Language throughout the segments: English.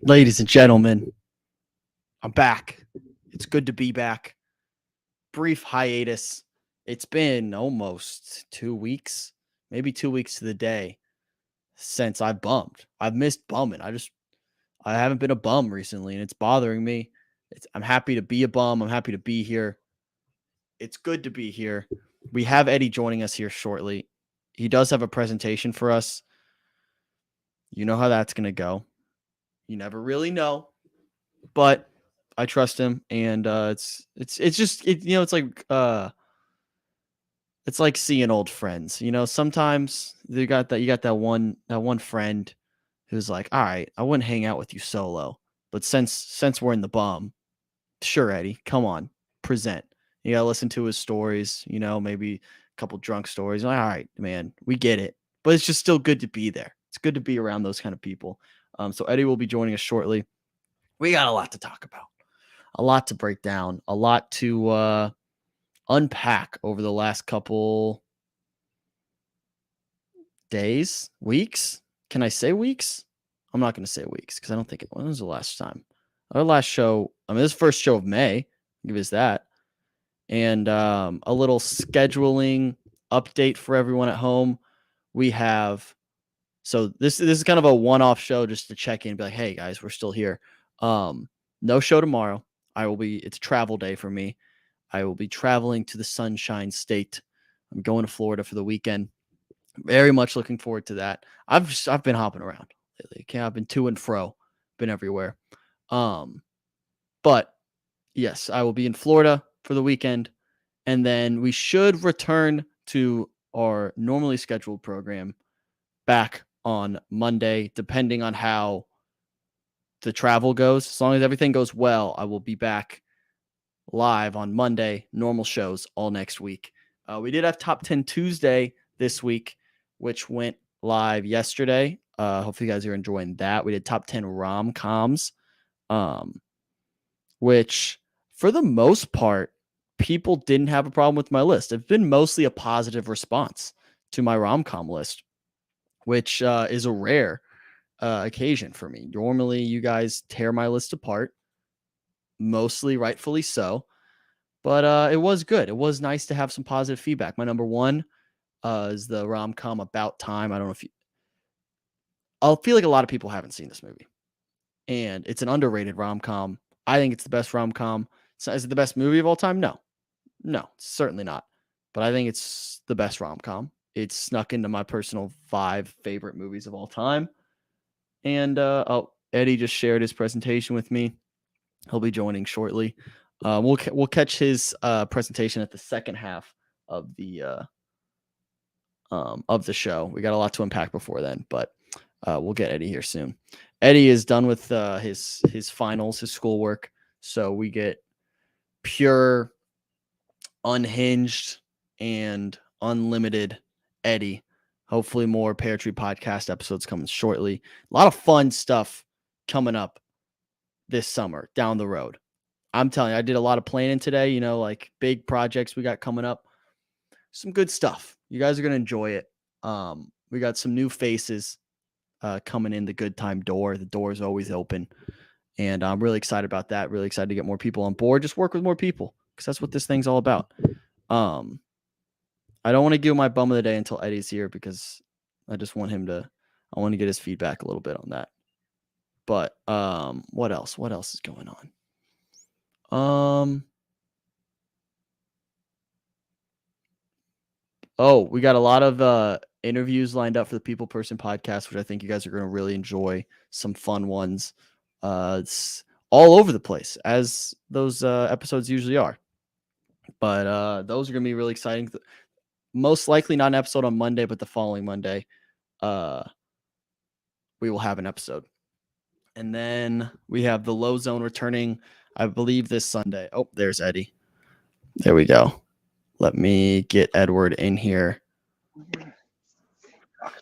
Ladies and gentlemen, I'm back. It's good to be back. Brief hiatus. It's been almost 2 weeks, maybe 2 weeks to the day since I bummed. I've missed bumming. I haven't been a bum recently, and it's bothering me. I'm happy to be a bum. I'm happy to be here. It's good to be here. We have Eddie joining us here shortly. He does have a presentation for us. You know how that's going to go. You never really know, but I trust him, and it's just it's like seeing old friends. Sometimes you got that one friend who's like, all right, I wouldn't hang out with you solo, but since we're in the bum, sure, Eddie, come on, present. You gotta listen to his stories. Maybe a couple drunk stories. Like, all right, man, we get it, but it's just still good to be there. It's good to be around those kind of people. So Eddie will be joining us shortly. We got a lot to talk about, a lot to break down, a lot to unpack over the last couple days, weeks. Can I say weeks? I'm not going to say weeks because I don't think when was the last time? Our last show, this first show of May, give us that. And a little scheduling update for everyone at home. We have, so this is kind of a one-off show just to check in and be like, hey guys, we're still here. No show tomorrow. It's travel day for me. I will be traveling to the Sunshine State. I'm going to Florida for the weekend. Very much looking forward to that. I've been hopping around lately. Okay, I've been to and fro, been everywhere. But yes, I will be in Florida for the weekend, and then we should return to our normally scheduled program back on Monday, depending on how the travel goes. As long as everything goes well, I will be back live on Monday, normal shows all next week. We did have Top 10 Tuesday this week, which went live yesterday. Hopefully you guys are enjoying that. We did Top 10 rom-coms, which for the most part, people didn't have a problem with my list. It's been mostly a positive response to my rom-com list, which is a rare occasion for me. Normally, you guys tear my list apart, mostly rightfully so. But it was good. It was nice to have some positive feedback. My number one is the rom-com About Time. I don't know if you. I'll feel like a lot of people haven't seen this movie, and it's an underrated rom-com. I think it's the best rom-com. So is it the best movie of all time? No, certainly not. But I think it's the best rom-com. It's snuck into my personal 5 favorite movies of all time. And Eddie just shared his presentation with me. He'll be joining shortly. We'll catch his presentation at the second half of the show. We got a lot to unpack before then, but we'll get Eddie here soon. Eddie is done with his finals, his schoolwork, so we get pure, unhinged, and unlimited Eddie. Hopefully, more Pear Tree Podcast episodes coming shortly. A lot of fun stuff coming up this summer down the road. I'm telling you, I did a lot of planning today, like big projects we got coming up. Some good stuff. You guys are going to enjoy it. We got some new faces coming in the Good Time door. The door is always open. And I'm really excited about that. Really excited to get more people on board. Just work with more people because that's what this thing's all about. I don't want to give my bum of the day until Eddie's here because I just want I want to get his feedback a little bit on that. But what else? What else is going on? Oh, we got a lot of interviews lined up for the People Person podcast, which I think you guys are going to really enjoy. Some fun ones. It's all over the place, as those episodes usually are. But those are going to be really exciting. Most likely not an episode on Monday, but the following Monday, we will have an episode. And then we have the Low Zone returning, I believe, this Sunday. Oh, there's Eddie. There we go. Let me get Edward in here.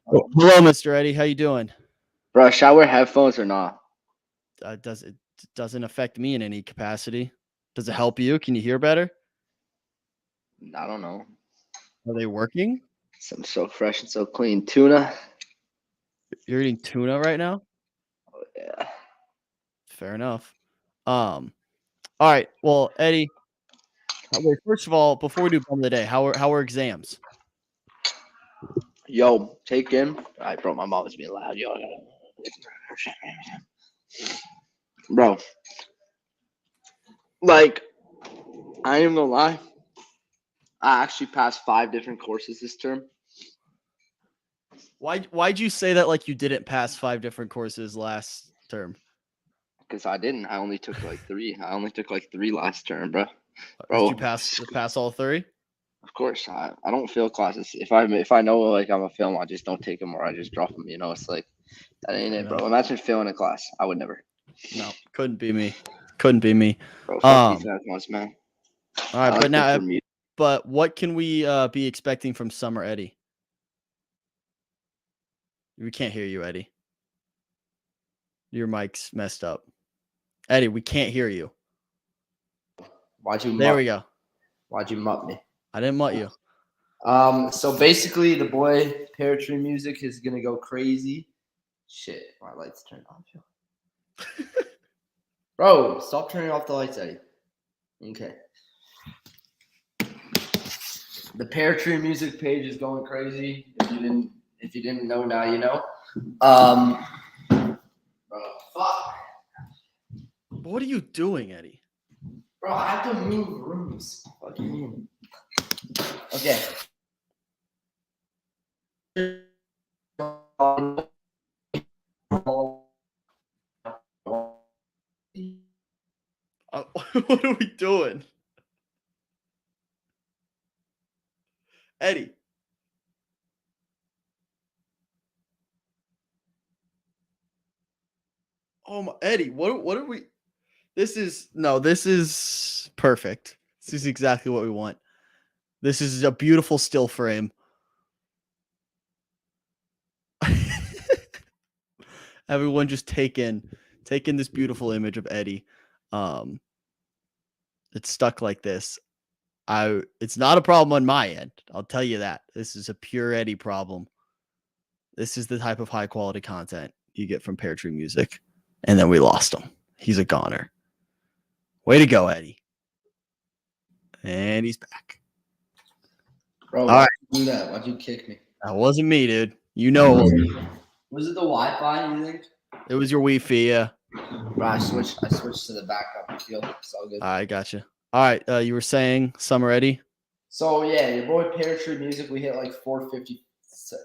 Oh, hello, Mr. Eddie. How you doing? Bro, should I wear headphones or not? It doesn't affect me in any capacity. Does it help you? Can you hear better? I don't know. Are they working? Some so fresh and so clean tuna. You're eating tuna right now? Oh, yeah. Fair enough. All right. Well, Eddie, wait, first of all, before we do bum of the day, how are exams? Yo, take in. All right, bro. My mom was being loud. Yo, bro. Like, I ain't even gonna lie. I actually passed 5 different courses this term. Why'd you say that like you didn't pass 5 different courses last term? Because I didn't. I only took like 3. I only took like 3 last term, bro. Did you pass all 3? Of course, I don't fail classes. If I know like I'm a fail, I just don't take them or I just drop them. You know, it's like that ain't it, bro. No. Imagine failing a class. I would never. No, couldn't be me. Couldn't be me. Bro, fuck these math ones, man. All right, I but like them now, for me. but what can we be expecting from Summer Eddie? We can't hear you, Eddie. Your mic's messed up. Eddie, we can't hear you. Why'd you There mutt? we go. Why'd you mutt me? I didn't mutt you. So basically, the boy Pear Tree Music is gonna go crazy. Shit, my lights turned off. Bro, stop turning off the lights, Eddie. Okay. The Pear Tree Music page is going crazy. If you didn't know, now you know. Bro, fuck. What are you doing, Eddie? Bro, I have to move rooms. What do you mean? Okay. What are we doing? Eddie. Oh my, Eddie, what are we? This is perfect. This is exactly what we want. This is a beautiful still frame. Everyone just take in this beautiful image of Eddie. It's stuck like this. It's not a problem on my end. I'll tell you that. This is a pure Eddie problem. This is the type of high quality content you get from Pear Tree Music. And then we lost him. He's a goner. Way to go, Eddie. And he's back. Bro, All why'd right. you do that? Why'd you kick me? That wasn't me, dude. You know it wasn't me. Was it the Wi-Fi, you think? It was your Wi-Fi, yeah. Bro, I switched to the backup field. It's all good. I gotcha. All right. You were saying Summer Eddie? So yeah, your boy Pear Tree Music, we hit like 450.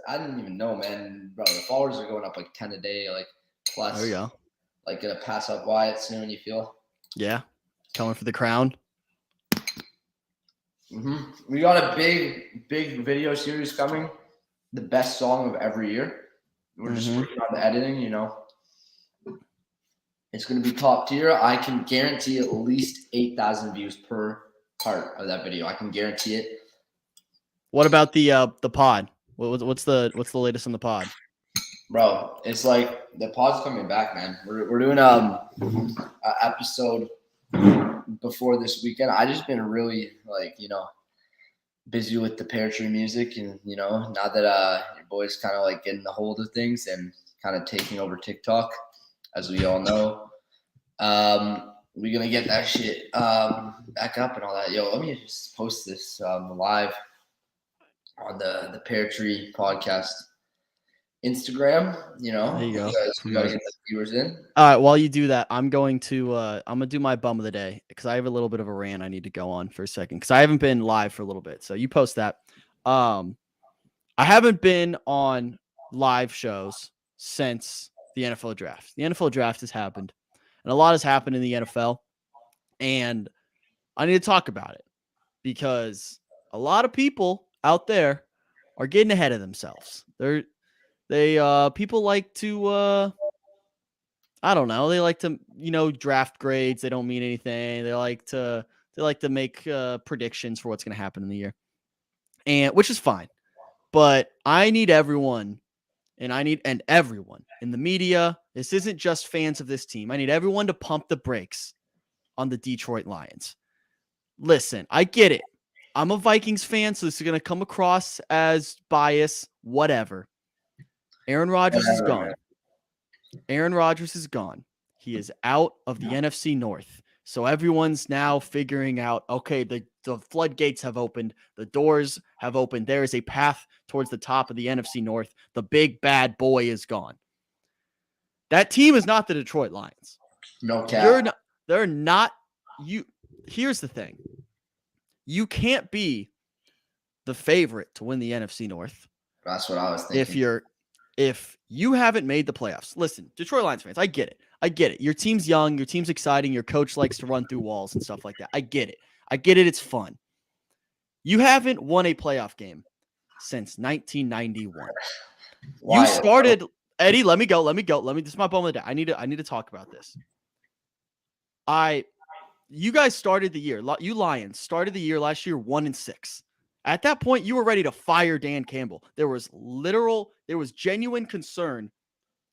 I didn't even know, man. Bro, the followers are going up like 10 a day, like plus. There you go. Like gonna pass up Wyatt soon, you feel? Yeah. Coming for the crown. We got a big video series coming. The best song of every year. We're just working on the editing, you know. It's gonna be top tier. I can guarantee at least 8,000 views per part of that video. I can guarantee it. What about the pod? What's the latest on the pod? Bro, it's like the pod's coming back, man. We're doing an episode before this weekend. I just been really like, you know, busy with the Pear Tree Music, and you know, now that your boy's kind of like getting the hold of things and kind of taking over TikTok, as we all know. We're gonna get that shit back up and all that. Yo, let me just post this live on the Pear Tree podcast Instagram. You know, There you go. we gotta get the viewers in. All right, while you do that, I'm gonna do my bum of the day because I have a little bit of a rant I need to go on for a second because I haven't been live for a little bit. So you post that. I haven't been on live shows since the NFL draft. The NFL draft has happened, and a lot has happened in the NFL, and I need to talk about it because a lot of people out there are getting ahead of themselves. People like to I don't know. They like to, you know, draft grades. They don't mean anything. They like to make predictions for what's going to happen in the year, and which is fine. But I need everyone, and everyone in the media. This isn't just fans of this team. I need everyone to pump the brakes on the Detroit Lions. Listen, I get it. I'm a Vikings fan, so this is going to come across as bias, whatever. Aaron Rodgers is gone. Aaron Rodgers is gone. He is out of the NFC North. So everyone's now figuring out, okay, the floodgates have opened. The doors have opened. There is a path towards the top of the NFC North. The big bad boy is gone. That team is not the Detroit Lions. No cap. They're not. Here's the thing. You can't be the favorite to win the NFC North. That's what I was thinking. If you haven't made the playoffs. Listen, Detroit Lions fans, I get it. Your team's young, your team's exciting, your coach likes to run through walls and stuff like that. I get it. It's fun. You haven't won a playoff game since 1991. You started, Eddie, let me go. This is my bum of the day. I need to talk about this. You guys started the year. You Lions started the year last year 1-6. At that point, you were ready to fire Dan Campbell. There was genuine concern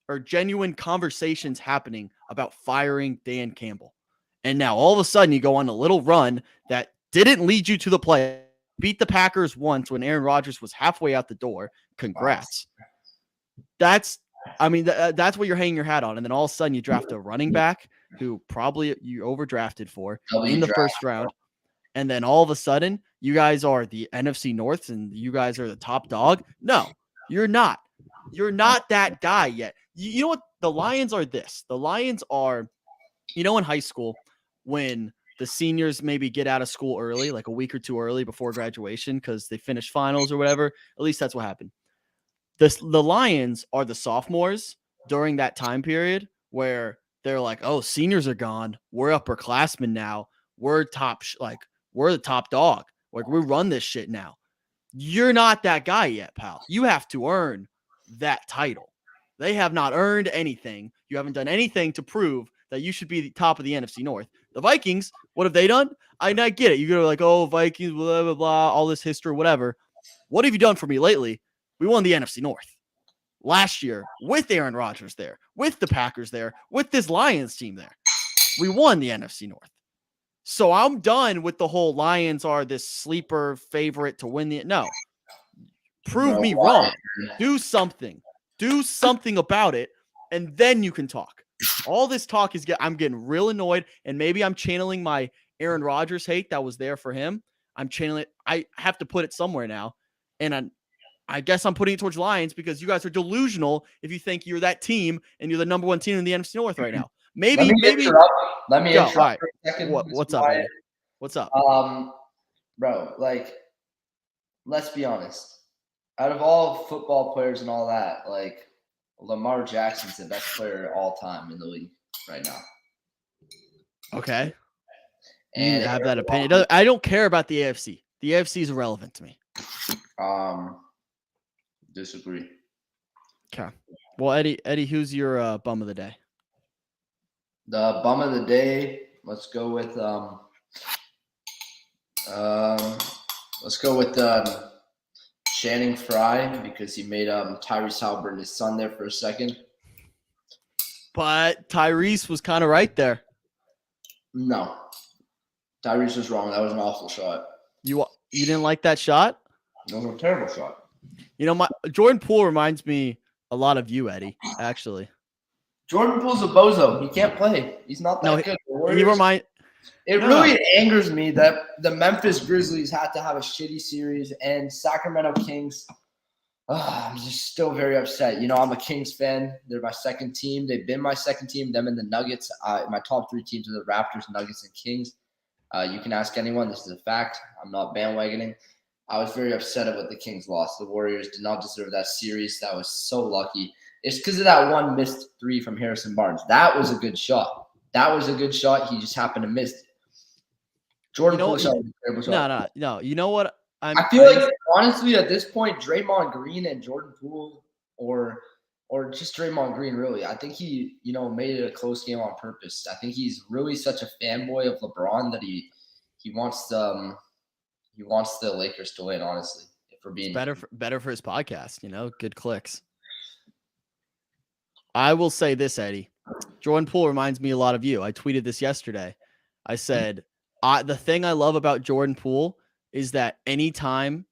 or genuine conversations happening about firing Dan Campbell. And now all of a sudden you go on a little run that didn't lead you to the play. Beat the Packers once when Aaron Rodgers was halfway out the door. Congrats. That's what you're hanging your hat on. And then all of a sudden you draft a running back who probably you overdrafted for in the first round. And then all of a sudden you guys are the NFC North and you guys are the top dog. No, you're not. You're not that guy yet. You know what? The Lions are this. The Lions are, in high school when the seniors maybe get out of school early, like a week or two early before graduation because they finish finals or whatever. At least that's what happened. The Lions are the sophomores during that time period where they're like, oh, seniors are gone. We're upperclassmen now. We're we're the top dog. Like, we run this shit now. You're not that guy yet, pal. You have to earn that title. They have not earned anything. You haven't done anything to prove that you should be the top of the NFC North. The Vikings, what have they done? I get it. You go like, oh, Vikings, blah, blah, blah, all this history, whatever. What have you done for me lately? We won the NFC North last year with Aaron Rodgers there, with the Packers there, with this Lions team there. We won the NFC North. So I'm done with the whole Lions are this sleeper favorite to win the. No. Prove me wrong. Do something. Do something about it, and then you can talk. All this talk I'm getting real annoyed, and maybe I'm channeling my Aaron Rodgers hate that was there for him. I'm channeling it. I have to put it somewhere now, and I guess I'm putting it towards Lions because you guys are delusional if you think you're that team and you're the number one team in the NFC North right now. Maybe. Let me interrupt right. for a second. What's up, Eddie? What's up? Bro, like, let's be honest. Out of all football players and all that, like, Lamar Jackson's the best player all time in the league right now. Okay. And you have that opinion. I don't care about the AFC. The AFC is irrelevant to me. Disagree. Okay. Well, Eddie, who's your bum of the day? The bum of the day. Let's go with Channing Frye because he made Tyrese Halliburton his son there for a second. But Tyrese was kind of right there. No, Tyrese was wrong. That was an awful shot. You didn't like that shot? It was a terrible shot. My Jordan Poole reminds me a lot of you, Eddie. Actually, Jordan Poole's a bozo. He can't play. He's not that good. It really angers me that the Memphis Grizzlies had to have a shitty series and Sacramento Kings. I'm just still very upset. I'm a Kings fan. They're my second team. They've been my second team. Them and the Nuggets. My top three teams are the Raptors, Nuggets, and Kings. You can ask anyone. This is a fact. I'm not bandwagoning. I was very upset at what the Kings lost. The Warriors did not deserve that series. That was so lucky. It's because of that one missed three from Harrison Barnes. That was a good shot. He just happened to miss it. Jordan Poole shot was a terrible shot. No. You know what? I feel like, honestly, at this point, Draymond Green and Jordan Poole or just Draymond Green, really, I think he, made it a close game on purpose. I think he's really such a fanboy of LeBron that he wants the Lakers to win, honestly. If we're being better for his podcast, good clicks. I will say this, Eddie. Jordan Poole reminds me a lot of you. I tweeted this yesterday. I said, the thing I love about Jordan Poole is that anytime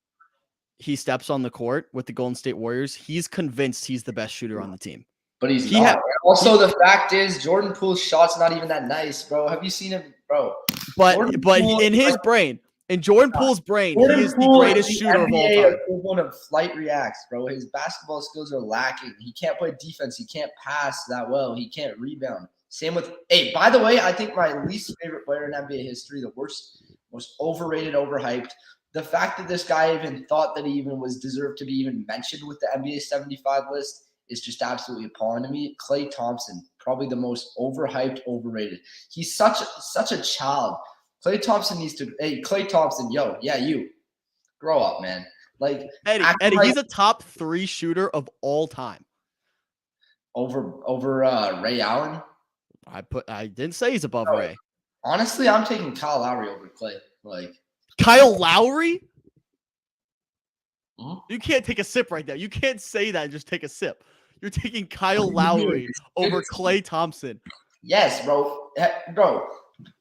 he steps on the court with the Golden State Warriors, he's convinced he's the best shooter on the team. But he's He not. had- And also, the fact is, Jordan Poole's shot's not even that nice, bro. Have you seen him, bro? But Jordan but Poole in is his like- brain, in Jordan Poole's brain, Jordan he is the Poole greatest is the shooter of all NBA time. equivalent of Flight Reacts, bro. His basketball skills are lacking. He can't play defense. He can't pass that well. He can't rebound. Same with. Hey, by the way, I think my least favorite player in NBA history, the worst, most overrated, overhyped. The fact that this guy even thought that he even was deserved to be even mentioned with the NBA 75 list is just absolutely appalling to me. Klay Thompson, probably the most overhyped, overrated. He's such a child. Klay Thompson needs to. Hey, Klay Thompson, yo, yeah, you grow up, man. Like Eddie, like- he's a top 3 shooter of all time. over Ray Allen. I didn't say he's above No. Ray. Honestly, I'm taking Kyle Lowry over Klay. Like, Kyle Lowry? Mhm. You can't take a sip right now. You can't say that and just take a sip. You're taking Kyle Lowry over Klay Thompson. yes, bro, bro,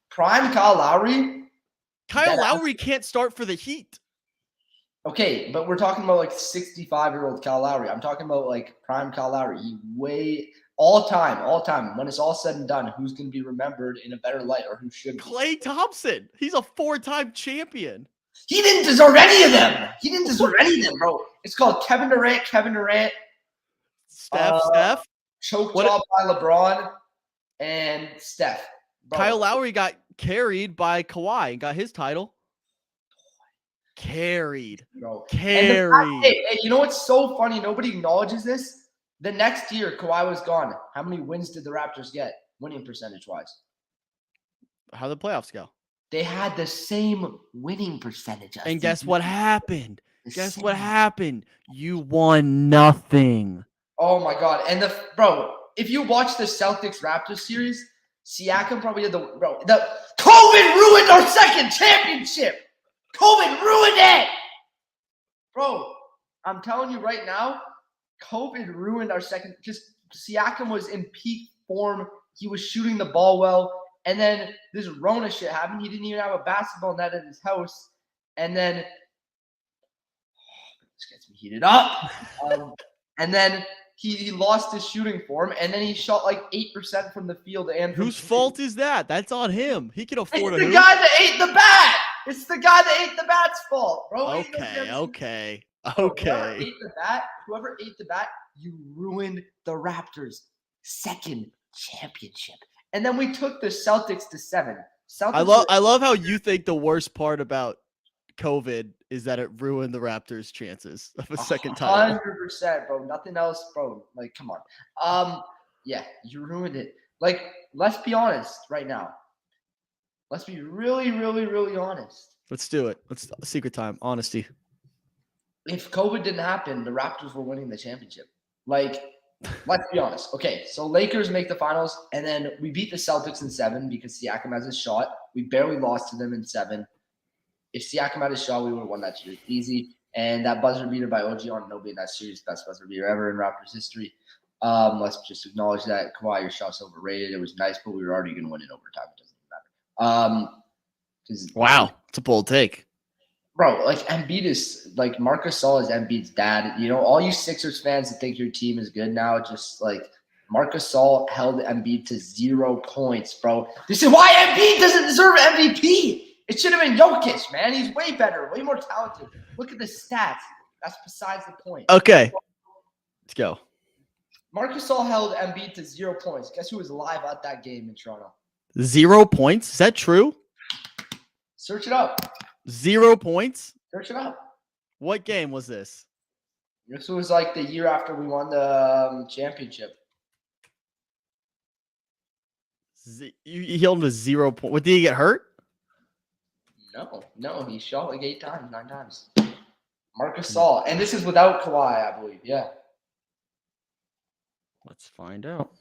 prime Kyle Lowry. Kyle That- Lowry can't start for the Heat. Okay, but we're talking about like 65-year-old Kyle Lowry. I'm talking about like prime Kyle Lowry. He way all time. When it's all said and done, who's going to be remembered in a better light, or who should be? Klay Thompson. He's a 4-time champion. He didn't deserve any of them. He didn't deserve any of them, bro. It's called Kevin Durant, Steph. choke What- job by LeBron, and Steph. Bro, Kyle Lowry got carried by Kawhi and got his title. Carried. bro. Carried. Hey, you know what's so funny? Nobody acknowledges this. The next year, Kawhi was gone. How many wins did the Raptors get, winning percentage-wise? How the playoffs go? They had the same winning percentage. And guess what happened? The Guess same. what happened? You won nothing. Oh my god! And bro, if you watch the Celtics Raptors series, Siakam probably had the COVID ruined our second championship. COVID ruined it, bro. I'm telling you right now, COVID ruined our second. Just Siakam was in peak form. He was shooting the ball well, and then this Rona shit happened. He didn't even have a basketball net at his house, and then this gets me heated up. And then he lost his shooting form, and then he shot like 8% from the field. And from Whose three. fault is that? That's on him. He can It's afford a the hoop. guy that ate the bat. It's the guy that ate the bat's fault, bro. Okay, okay, Whoever okay. whoever ate the bat, you ruined the Raptors' second championship. And then we took the Celtics to 7. Celtics I love how you think the worst part about COVID is that it ruined the Raptors' chances of a second title. 100%, bro. Nothing else, bro. Like, come on. Yeah, you ruined it. Like, let's be honest right now. Let's be really, really, really honest. Let's do it. Let's secret time. Honesty. If COVID didn't happen, the Raptors were winning the championship. Like, let's be honest. Okay, so Lakers make the finals, and then we beat the Celtics in 7 because Siakam has a shot. We barely lost to them in 7. If Siakam had a shot, we would have won that series easy. And that buzzer beater by OG Anunoby in that series, best buzzer beater ever in Raptors history. Let's just acknowledge that. Kawhi, your shot's overrated. It was nice, but we were already going to win in overtime. It doesn't even matter. Wow, it's a bold take. Bro, like Embiid is like Marc Gasol is Embiid's dad. You know, all you Sixers fans that think your team is good now, just like Marc Gasol held Embiid to 0 points, bro. This is why Embiid doesn't deserve MVP. It should have been Jokic, man. He's way better, way more talented. Look at the stats. That's besides the point. Okay, let's go. Marc Gasol held Embiid to 0 points. Guess who was live at that game in Toronto? 0 points. Is that true? Search it up. 0 points. Search it up. What game was this? This was like the year after we won the championship. You held him to 0 point. What, did he get hurt? No, he shot like 8 times, 9 times. Marc Gasol, and this is without Kawhi, I believe. Yeah. Let's find out.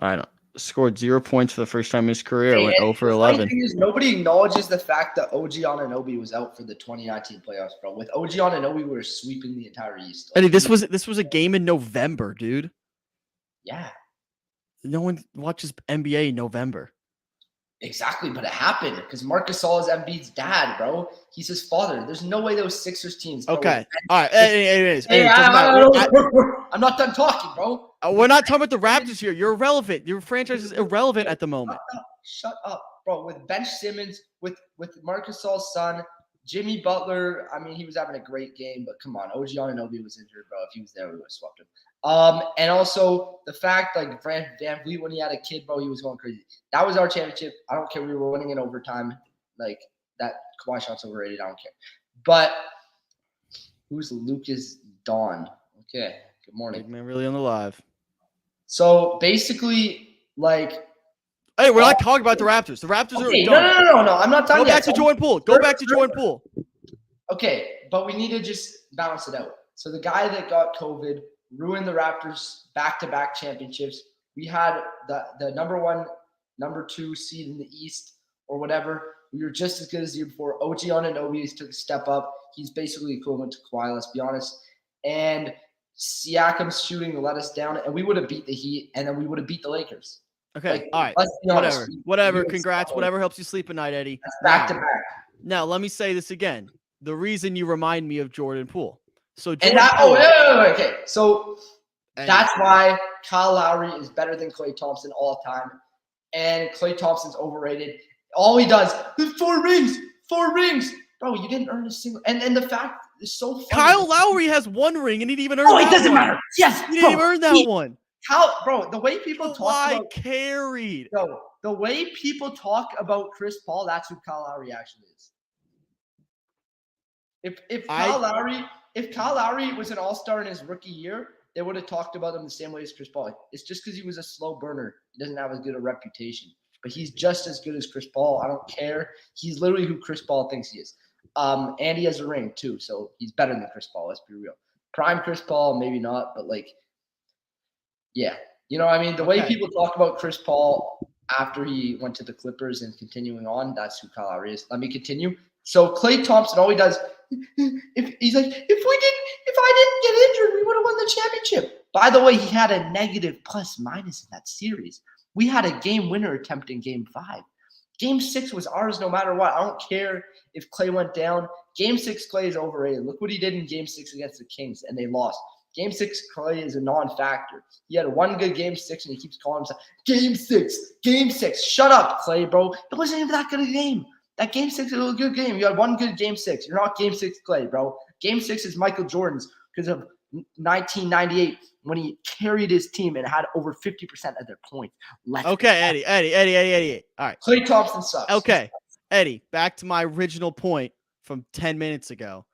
I don't. Scored 0 points for the first time in his career. Went 0 for The funny 11. thing is, nobody acknowledges the fact that OG Anunoby was out for the 2019 playoffs, bro. With OG Anunoby, we were sweeping the entire East. Eddie, this was a game in November, dude. Yeah. No one watches NBA in November. Exactly, but it happened because Marc Gasol is Embiid's dad, bro. He's his father. There's no way those Sixers teams. Bro, Okay. All right. Anyways, Hey, doesn't matter. I'm not done talking, bro. We're not talking about the Raptors here. You're irrelevant. Your franchise is irrelevant at the moment. Shut up, bro. With Ben Simmons, with Marc Gasol's son, Jimmy Butler. I mean, he was having a great game, but come on, OG Anunoby was injured, bro. If he was there, we would have swept him. And also the fact, like Van Vliet, when he had a kid, bro, he was going crazy. That was our championship. I don't care. We were winning in overtime. Like that Kawhi shot's overrated. I don't care. But who's Lucas Dawn? Okay. Good morning. Big man, really on the live. So basically, like. Hey, we're not talking about the Raptors. The Raptors are done. No. I'm not done yet. Go back to Jordan Poole. Go back to Jordan Poole. Okay, but we need to just balance it out. So the guy that got COVID ruined the Raptors back-to-back championships. We had the number 1, number 2 seed in the East or whatever. We were just as good as the year before. OG Anunoby took a step up. He's basically equivalent to Kawhi, let's be honest. And Siakam's shooting let us down, and we would have beat the Heat, and then we would have beat the Lakers. Okay, like, all right. Let's be honest. Whatever. Congrats. Whatever helps you sleep at night, Eddie. That's back-to-back. Now, let me say this again. The reason you remind me of Jordan Poole. So Wait. Okay. So that's why Kyle Lowry is better than Klay Thompson all time. And Klay Thompson's overrated. All he does is 4 rings. Bro, you didn't earn a single. And the fact is so funny. Kyle Lowry has 1 ring and he didn't even earn that one. It doesn't matter. Yes. He didn't even earn that one. Bro, the way people talk about carried. Bro, the way people talk about Chris Paul, that's who Kyle Lowry actually is. If Kyle Lowry was an all-star in his rookie year, they would have talked about him the same way as Chris Paul. It's just because he was a slow burner. He doesn't have as good a reputation. But he's just as good as Chris Paul. I don't care. He's literally who Chris Paul thinks he is. And he has a ring too, so he's better than Chris Paul. Let's be real. Prime Chris Paul, maybe not, but like, yeah. You know what I mean? The way people talk about Chris Paul after he went to the Clippers and continuing on, that's who Kyle Lowry is. Let me continue. So Klay Thompson, all he does, he's like, if I didn't get injured, we would have won the championship. By the way, he had a negative plus-minus in that series. We had a game winner attempt in Game 5. Game 6 was ours no matter what. I don't care if Klay went down. Game 6, Klay is overrated. Look what he did in Game 6 against the Kings, and they lost. Game 6, Klay is a non-factor. He had 1 good Game 6, and he keeps calling himself, Game 6. Shut up, Klay, bro. It wasn't even that good a game. That Game 6 was a good game. You had 1 good Game 6. You're not Game 6 Klay, bro. Game 6 is Michael Jordan's because of 1998 when he carried his team and had over 50% of their points. Okay, Eddie. All right. Klay Thompson sucks. Okay, Eddie, back to my original point from 10 minutes ago.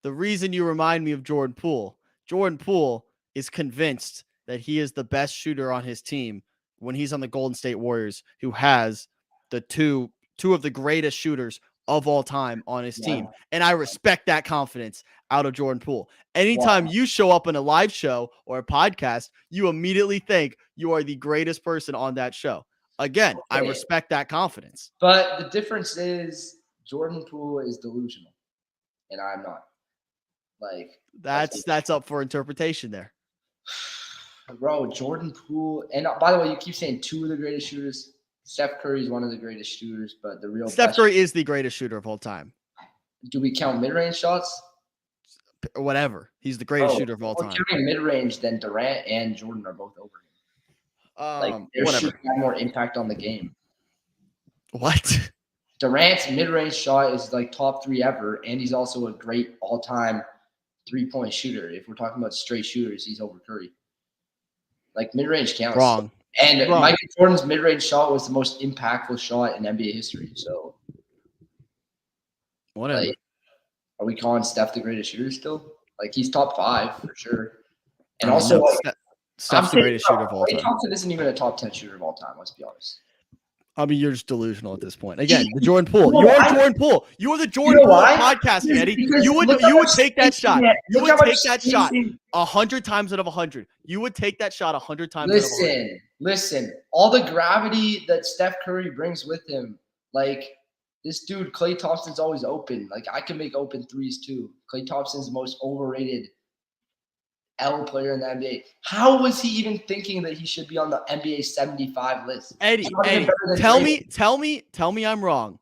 The reason you remind me of Jordan Poole is convinced that he is the best shooter on his team when he's on the Golden State Warriors, who has the two of the greatest shooters of all time on his team. And I respect that confidence out of Jordan Poole. Anytime you show up in a live show or a podcast, you immediately think you are the greatest person on that show. Again, I respect that confidence. But the difference is Jordan Poole is delusional, and I'm not. Like that's up for interpretation there. Bro, Jordan Poole, and by the way, you keep saying 2 of the greatest shooters. Steph Curry is one of the greatest shooters, but the real Steph Curry is the greatest shooter of all time. Do we count mid-range shots? Whatever. He's the greatest shooter of all time. Counting mid-range, then Durant and Jordan are both over him. Their shooting had more impact on the game. What? Durant's mid-range shot is like top 3 ever, and he's also a great all-time 3-point shooter. If we're talking about straight shooters, he's over Curry. Like mid-range counts. Wrong. And Michael Jordan's mid-range shot was the most impactful shot in NBA history. So, whatever. Like, are we calling Steph the greatest shooter still? Like, he's top 5 for sure. And also, Steph's the greatest shooter of all time. Thompson isn't even a top 10 shooter of all time. Let's be honest. I mean, you're just delusional at this point. Again, the Jordan Poole. You are Jordan Poole. You are the Jordan Poole podcasting, Eddie. You would take that shot. You would take that shot 100 times out of 100. You would take that shot 100 times out of 100. Listen. All the gravity that Steph Curry brings with him, like this dude, Klay Thompson's always open. Like I can make open threes too. Klay Thompson's the most overrated L player in the NBA. How was he even thinking that he should be on the NBA 75 list? Eddie, He's not even Eddie, better than tell Draymond. me I'm wrong.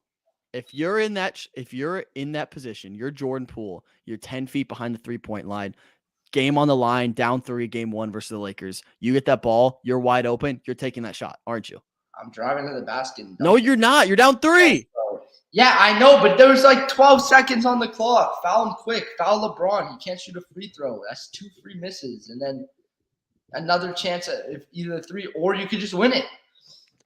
If you're in that position, you're Jordan Poole, you're 10 feet behind the 3-point line, game on the line, down 3, game 1 versus the Lakers. You get that ball, you're wide open, you're taking that shot, aren't you? I'm driving to the basket. And No, dunking. you're not. You're down 3. Yeah, I know, but there's like 12 seconds on the clock. Foul him quick. Foul LeBron. He can't shoot a free throw. That's 2 free misses, and then another chance at if either 3, or you could just win it.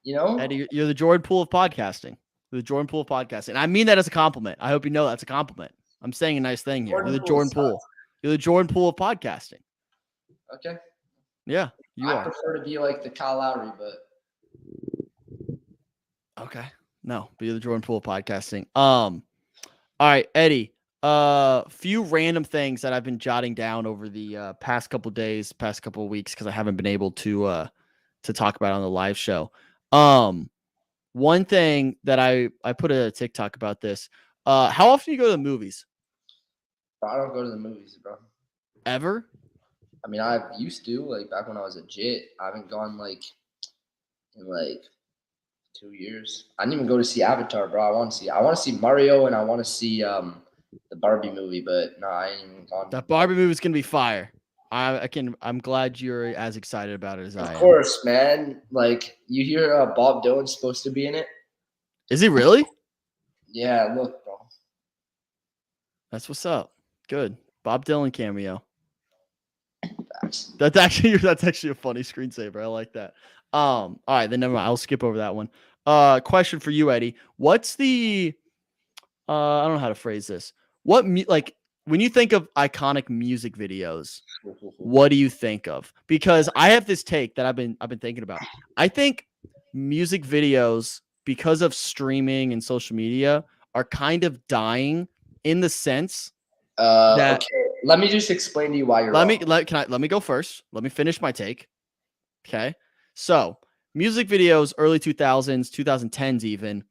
You know, Eddie, you're the Jordan Poole of podcasting. The Jordan Poole of podcasting. I mean that as a compliment. I hope you know that's a compliment. I'm saying a nice thing here. You're the Jordan Poole. You're the Jordan Poole of podcasting. Okay. Yeah, you I are. prefer to be like the Kyle Lowry, but Okay. No, but you're the Jordan Poole of podcasting. All right, Eddie. Few random things that I've been jotting down over the past couple days, past couple of weeks, because I haven't been able to talk about it on the live show. One thing that I put a TikTok about this. How often do you go to the movies? I don't go to the movies, bro. Ever? I mean, I used to, like back when I was a jit. I haven't gone like in like 2 years. I didn't even go to see Avatar, bro. I want to see Mario, and I want to see the Barbie movie, but no, I ain't even gone. That Barbie movie is gonna be fire. I'm glad you're as excited about it as I am. Of course, man. Like you hear Bob Dylan's supposed to be in it. Is he really? Yeah, look, bro. That's what's up. Good. Bob Dylan cameo. Facts. That's actually a funny screensaver. I like that. All right, then never mind. I'll skip over that one. Question for you, Eddie. What's the I don't know how to phrase this. What like when you think of iconic music videos, what do you think of? Because I have this take that I've been thinking about. I think music videos, because of streaming and social media, are kind of dying in the sense that Okay. Let me just explain to you why you're let wrong. me go first. Let me finish my take. Okay. So music videos, early 2000s, 2010s even,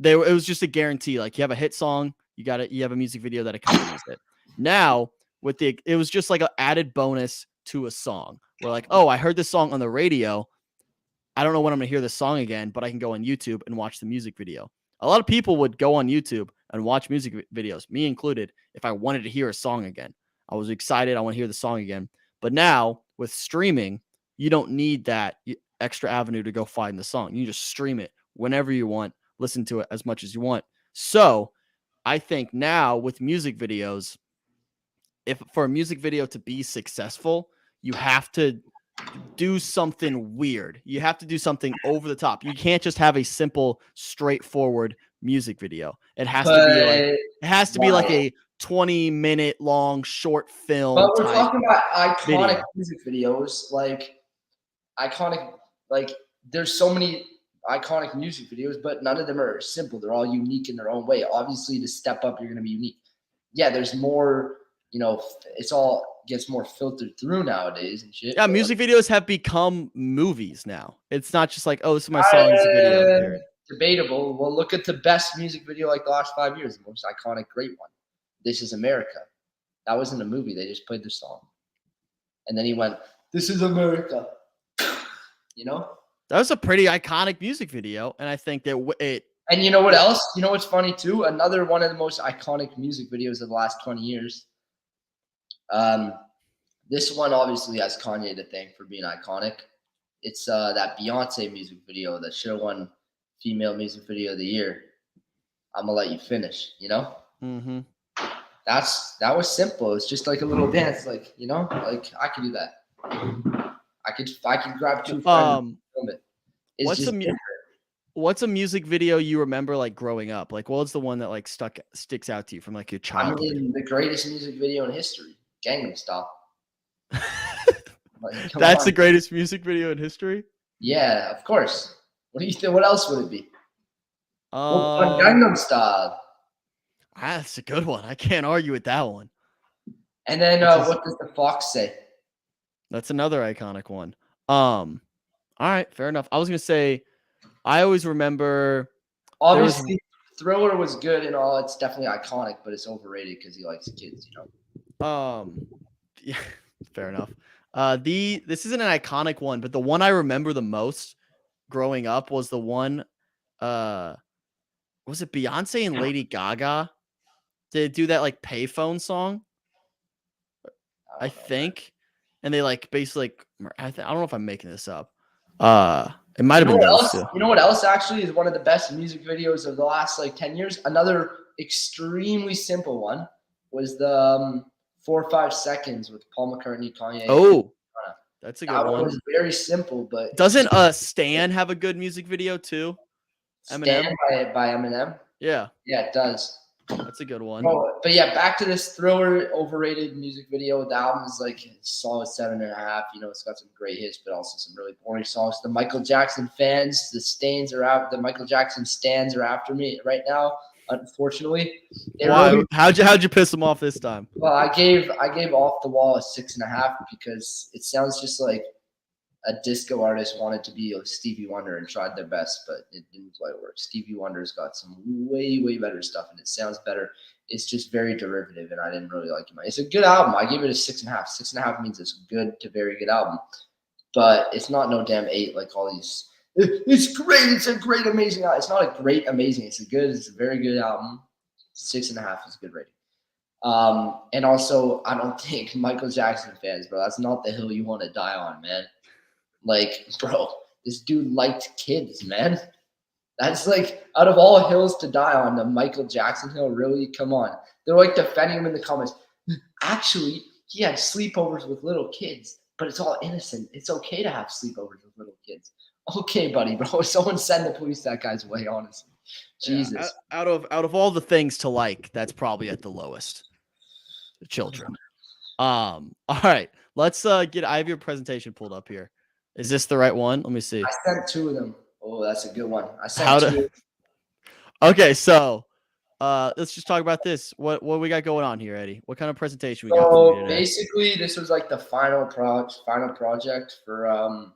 it was just a guarantee. Like you have a hit song, you have a music video that accompanies it. Now it was just like an added bonus to a song. We're like, oh, I heard this song on the radio. I don't know when I'm gonna hear this song again, but I can go on YouTube and watch the music video. A lot of people would go on YouTube and watch music videos, me included, if I wanted to hear a song again. I was excited. I want to hear the song again. But now with streaming, you don't need that extra avenue to go find the song. You just stream it whenever you want, listen to it as much as you want. So I think now with music videos, if for a music video to be successful, you have to do something weird. You have to do something over the top. You can't just have a simple, straightforward music video. It has to be like a 20-minute long short film. But we're talking about iconic video. music videos, like there's so many iconic music videos, but none of them are simple. They're all unique in their own way. Obviously, to step up, you're going to be unique. Yeah, there's more, it's all gets more filtered through nowadays and shit. Yeah, music videos have become movies now. It's not just like, oh, this is my song's video. Debatable. Well, look at the best music video like the last 5 years, the most iconic, great one. This Is America. That wasn't a movie. They just played the song. And then he went, This is America. That was a pretty iconic music video. And I think that it. And you know what else? You know what's funny too? Another one of the most iconic music videos of the last 20 years. This one obviously has Kanye to thank for being iconic. It's that Beyonce music video that should have won Female Music Video of the Year. I'm gonna let you finish. Mm-hmm. That was simple. It's just like a little dance, like I could do that. I could grab 2 friends and film it. What's a music video you remember like growing up? Like, what's the one that like sticks out to you from like your childhood? I mean, the greatest music video in history, Gangnam Style. That's the greatest music video in history? Yeah, of course. What do you think? What else would it be? Gangnam Style. That's a good one. I can't argue with that one. And then what does the fox say? That's another iconic one. All right, fair enough. I was gonna say, I always remember. Obviously, Thriller was good and all. It's definitely iconic, but it's overrated because he likes kids. Yeah, Fair enough. This isn't an iconic one, but the one I remember the most growing up was the one. Was it Beyonce and Lady Gaga? Did they do that like payphone song? I don't know. think, and they like basically. I don't know if I'm making this up. It might You have know been what those else? two. You know what else actually is one of the best music videos of the last like 10 years? Another extremely simple one was the 4 or 5 seconds with Paul McCartney, Kanye. Oh, that's a good that one one. was very simple, but Doesn't Stan have a good music video too? Eminem? Stand by Eminem. Yeah, Yeah, it does. that's a good one. Oh, but yeah, back to this Thriller overrated music video. The album is like a solid 7.5. You know, it's got some great hits, but also some really boring songs. The Michael Jackson fans, the Michael Jackson stans are after me right now. Unfortunately, They Why? really- How'd you piss them off this time? well, I gave Off the Wall a 6.5 because it sounds just like a disco artist wanted to be a Stevie Wonder and tried their best, but it didn't quite work. Stevie Wonder's got some way better stuff, and it sounds better. It's just very derivative, and I didn't really like it. It's a good album. I gave it a 6.5. 6.5 means it's a good to very good album, but it's not no damn 8 like all these. It's great. It's a great, amazing album. It's not a great, amazing. It's a very good album. 6.5 is a good rating. And also, I don't think Michael Jackson fans, bro, that's not the hill you want to die on, man. Like, bro, this dude liked kids, man. That's like, out of all hills to die on, the Michael Jackson hill, really? Come on. They're like defending him in the comments. Actually, he had sleepovers with little kids, but it's all innocent. It's okay to have sleepovers with little kids. Okay, buddy, bro. Someone send the police that guy's way, honestly. Jesus. Yeah, out of all the things to like, that's probably at the lowest. Children. All right. Let's I have your presentation pulled up here. Is this the right one? Let me see. I sent 2 of them. Oh, that's a good one. I sent How 2. Okay, so let's just talk about this. What we got going on here, Eddie? What kind of presentation we got for me So today? basically, this was like the final project for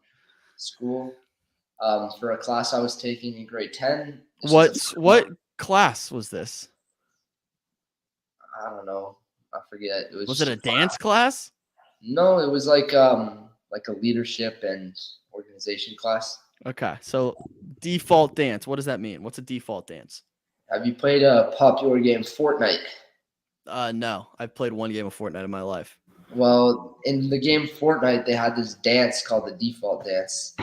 school, for a class I was taking in grade 10. This was What class was this? I don't know. I forget. Was it a dance class? No, it was like a leadership and organization class. Okay, so default dance. What does that mean? What's a default dance? Have you played a popular game, Fortnite? No, I've played one game of Fortnite in my life. Well, in the game Fortnite, they had this dance called the default dance.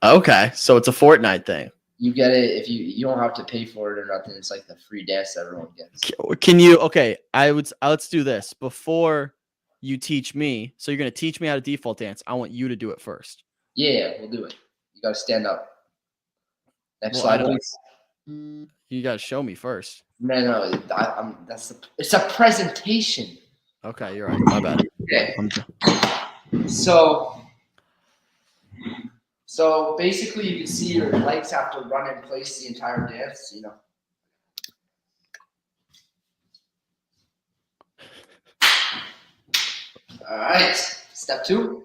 Okay, so it's a Fortnite thing. You get it if you don't have to pay for it or nothing. It's like the free dance that everyone gets. Can you? Okay, let's do this before you teach me. So you're gonna teach me how to default dance. I want you to do it first. Yeah, we'll do it. You got to stand up. Next Well, I slide, don't- please. You gotta show me first. No, it's a presentation. Okay, you're right. My bad. Okay. I'm- So basically, you can see your legs have to run in place the entire dance. You know. All right. Step 2.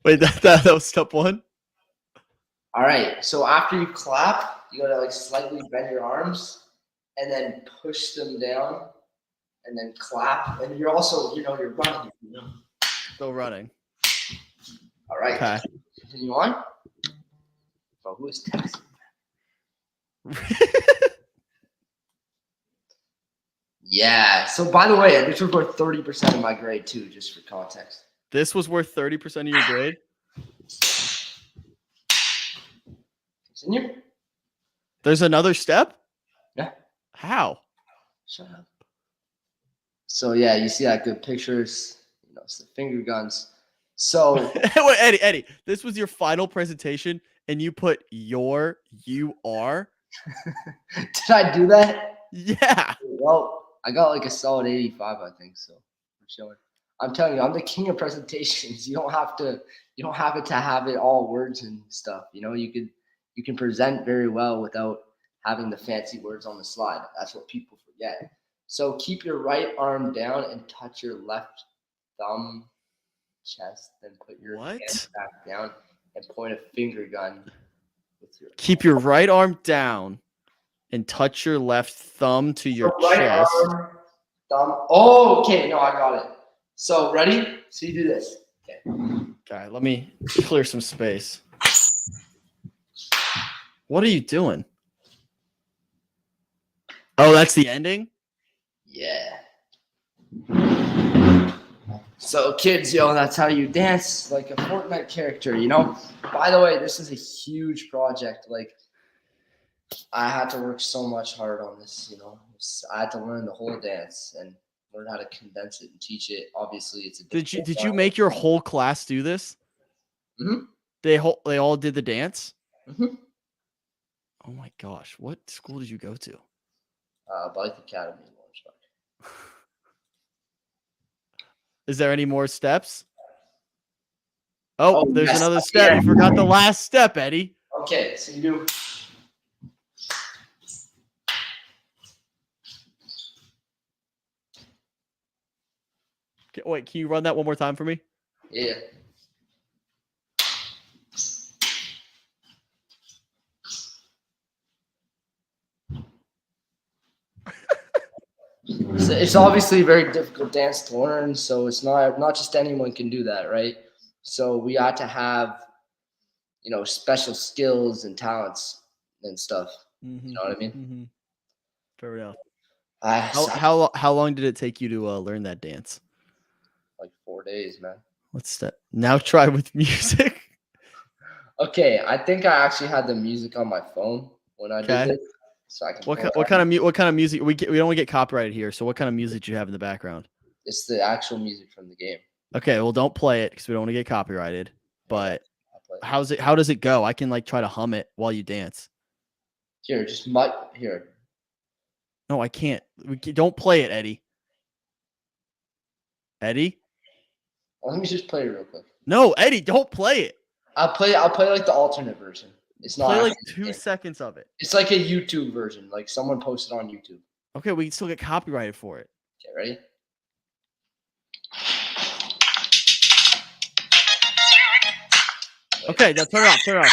Wait, that was step 1. All right. So after you clap, you gotta like slightly bend your arms and then push them down, and then clap. And you're also, you're running. Still running. All right. Okay. Continue on. Oh, who is texting? Yeah. So by the way, this was worth 30% of my grade too, just for context. This was worth 30% of your grade. Continue. There's another step. Yeah. How? Shut up. So yeah, you see that good pictures. It's the finger guns. So Wait, Eddie, this was your final presentation, and you put you are. did I do that? Yeah. Well, I got like a solid 85, I think. So I'm showing. I'm telling you, I'm the king of presentations. You don't have it to have it all words and stuff. You can present very well without having the fancy words on the slide. That's what people forget. So keep your right arm down and touch your left thumb chest. Then put your hand back down and point a finger gun with your. Keep your right arm down and touch your left thumb to your right chest. Arm, thumb. Oh, okay. No, I got it. So ready? So you do this. Okay. Okay, let me clear some space. What are you doing? Oh, that's the ending? Yeah. So kids, that's how you dance like a Fortnite character, By the way, this is a huge project. Like, I had to work so much hard on this, I had to learn the whole dance and learn how to condense it and teach it. Obviously, it's a Did you make your whole class do this? Mhm. They all did the dance? Mhm. Oh my gosh, what school did you go to? Blythe Academy in Orange Park. Is there any more steps? Oh, there's yes, another step. yeah. You forgot the last step, Eddie. Okay, so you do. Wait, can you run that one more time for me? Yeah. It's obviously a very difficult dance to learn, so it's not just anyone can do that, right? So we ought to have, special skills and talents and stuff. You know what I mean? Mm-hmm. Fair enough. So How long did it take you to learn that dance? like 4 days, man. Let's step. Now try with music. Okay, I think I actually had the music on my phone when I did Okay. this, so I can. What kind of music we don't get copyrighted here? So what kind of music do you have in the background? It's the actual music from the game. Okay, well don't play it because we don't want to get copyrighted. But I'll play it. how does it go? I can like try to hum it while you dance. Here, here. No, I can't. Don't play it, Eddie. Eddie? Let me just play it real quick. No, Eddie, don't play it. I'll play like the alternate version. It's not Play like actually the 2 game. seconds of it. It's like a YouTube version, like someone posted on YouTube. Okay, we can still get copyrighted for it. Okay, ready? Okay, now turn it off. Turn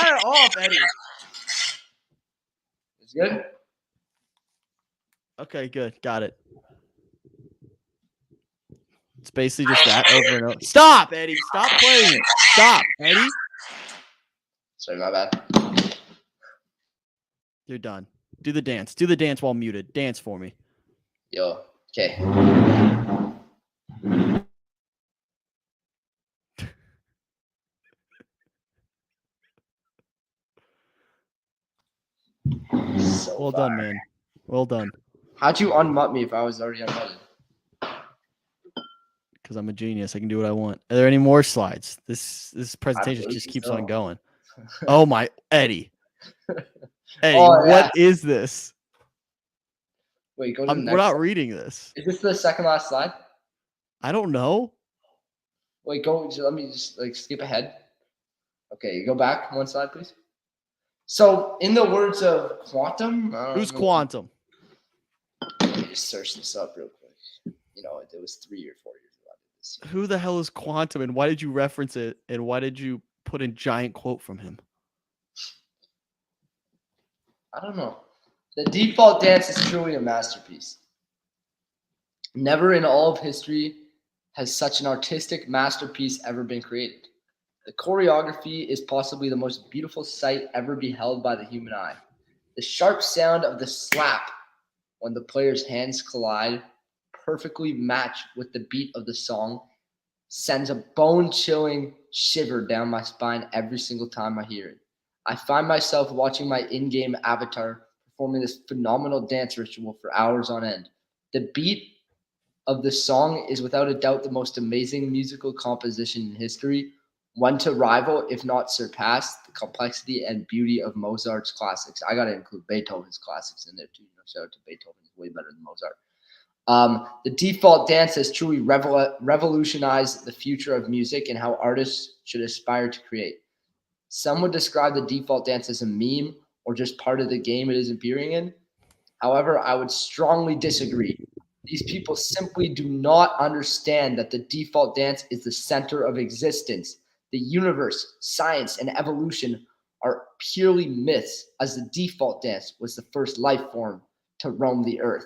it off, Eddie. It's good? Okay, good. Got it. It's basically just that over and over. Stop, Eddie. Stop playing it. Stop, Eddie. Sorry, my bad. You're done. Do the dance. Do the dance while muted. Dance for me. Yo, okay. So Well done, man. Well done. How'd you unmute me if I was already unmuted? Because I'm a genius. I can do what I want. Are there any more slides? This presentation believe just keeps so. on going. Oh my, Eddie. Eddie, Oh, yeah. what is this? Wait, go to the next. We're not slide. reading this. Is this the second last slide? I don't know. Wait, let me just skip ahead. Okay, you go back one slide, please. So, in the words of Quantum, Who's Quantum? Let me just search this up real quick. It was 3 or 4 years ago I did this. Who the hell is Quantum, and why did you reference it, and why did you put a giant quote from him? I don't know. The default dance is truly a masterpiece. Never in all of history has such an artistic masterpiece ever been created. The choreography is possibly the most beautiful sight ever beheld by the human eye. The sharp sound of the slap when the players' hands collide, perfectly matched with the beat of the song, sends a bone-chilling shiver down my spine every single time I hear it. I find myself watching my in-game avatar performing this phenomenal dance ritual for hours on end. The beat of the song is without a doubt the most amazing musical composition in history, one to rival, if not surpass, the complexity and beauty of Mozart's classics. I got to include Beethoven's classics in there too. Shout out to Beethoven, he's way better than Mozart. The default dance has truly revolutionized the future of music and how artists should aspire to create. Some would describe the default dance as a meme or just part of the game it is appearing in. However, I would strongly disagree. These people simply do not understand that the default dance is the center of existence. The universe, science, and evolution are purely myths, as the default dance was the first life form to roam the earth.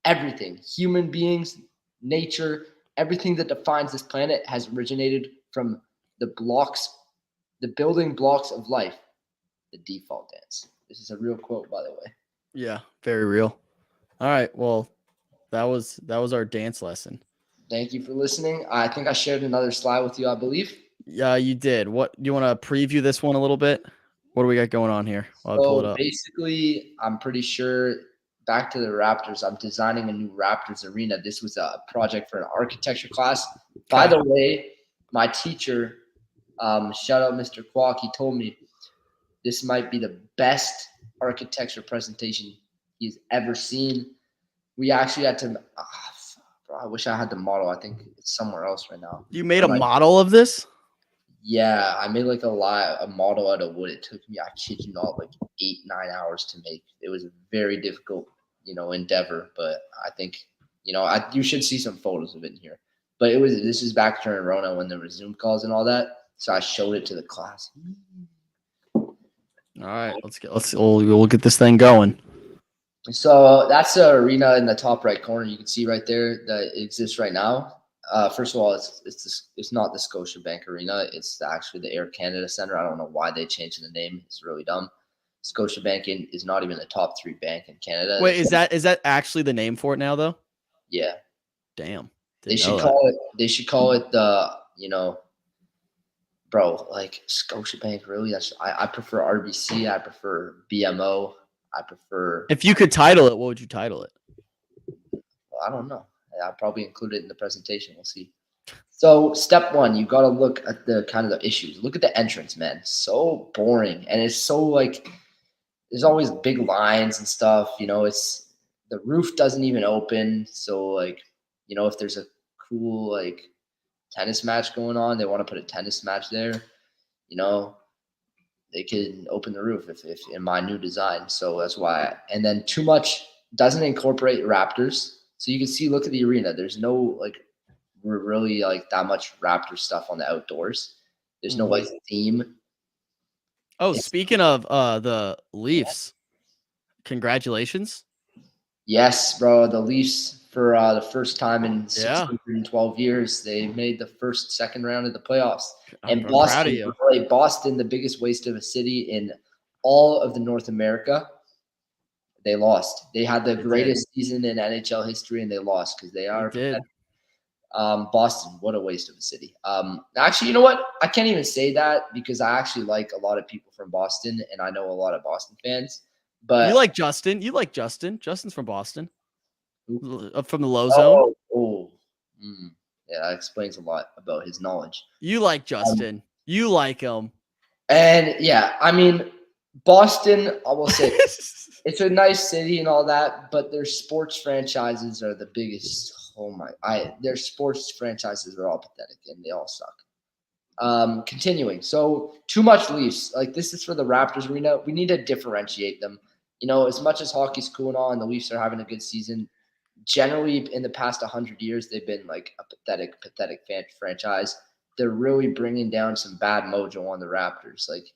Everything, human beings, nature, everything that defines this planet has originated from the building blocks of life, the default dance. This is a real quote, by the way. Yeah, very real. All right, well, that was our dance lesson. Thank you for listening. I think I shared another slide with you, I believe. Yeah, you did. What do you want to preview this one a little bit? What do we got going on here? I'll pull it So up. basically, I'm pretty sure back to the Raptors. I'm designing a new Raptors arena. This was a project for an architecture class. By the way, my teacher, shout out Mr. Kwok, he told me this might be the best architecture presentation he's ever seen. We actually had to. Bro, I wish I had the model. I think it's somewhere else right now. You made a model of this? Yeah, I made like a model out of wood. It took me, I kid you not, like 8-9 hours to make. It was a very difficult, endeavor. But I think, you should see some photos of it in here. But this is back during Rona when there were Zoom calls and all that. So I showed it to the class. All right, we'll get this thing going. So that's the arena in the top right corner. You can see right there that it exists right now. First of all, it's not the Scotiabank Arena. It's actually the Air Canada Center. I don't know why they changed the name. It's really dumb. Scotiabank is not even the top 3 bank in Canada. Wait, is that actually the name for it now, though? Yeah. Damn. They should call it the, bro, like Scotiabank. Really? I prefer RBC. I prefer BMO. I prefer. If you could title it, what would you title it? Well, I don't know. I'll probably include it in the presentation. We'll see. So step 1, you got to look at the kind of the issues. Look at the entrance, man. So boring. And it's so like, there's always big lines and stuff. It's the roof doesn't even open. So like, if there's a cool like tennis match going on, they want to put a tennis match there, they can open the roof if in my new design. So that's why. And then too much doesn't incorporate Raptors. So you can see, look at the arena. There's no like really like that much Raptor stuff on the outdoors. There's no like theme. Oh, speaking of the Leafs, congratulations. Yes, bro. The Leafs for the first time in 612 years, they made the second round of the playoffs. And Boston, the biggest waste of a city in all of the North America, they lost. They had the greatest season in NHL history, and they lost because they are. Boston, what a waste of a city. Actually, you know what? I can't even say that because I actually like a lot of people from Boston, and I know a lot of Boston fans. But you like Justin? You like Justin? Justin's from Boston, from the Low Zone. Yeah, that explains a lot about his knowledge. You like Justin? You like him? And yeah, I mean, Boston, I will say, it's a nice city and all that, but their sports franchises are the biggest. Their sports franchises are all pathetic and they all suck. Continuing. So too much Leafs. Like this is for the Raptors arena. We need to differentiate them. As much as hockey's cool and all, and the Leafs are having a good season, generally in the past 100 years, they've been like a pathetic franchise. They're really bringing down some bad mojo on the Raptors. Like,